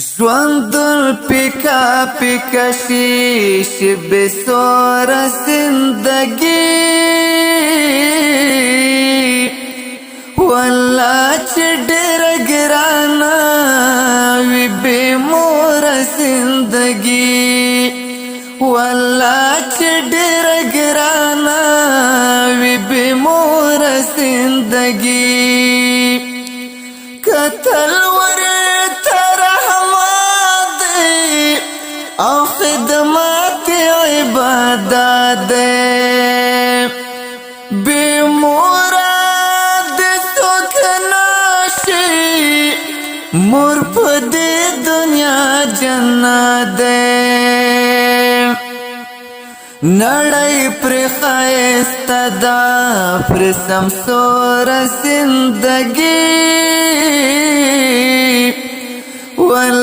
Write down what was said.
ژوندون پیکا پیکا شیش بسور زندگی والله چې ډېر ګرانه وي بې موره زندگی والله چې ډېر ګرانه وي بې موره زندگی کتل او خدمات عبادت دے بے مراد سکناشی مور پدی دنیا جنت دے نڑی پر خیست دا پر سمسور زندگی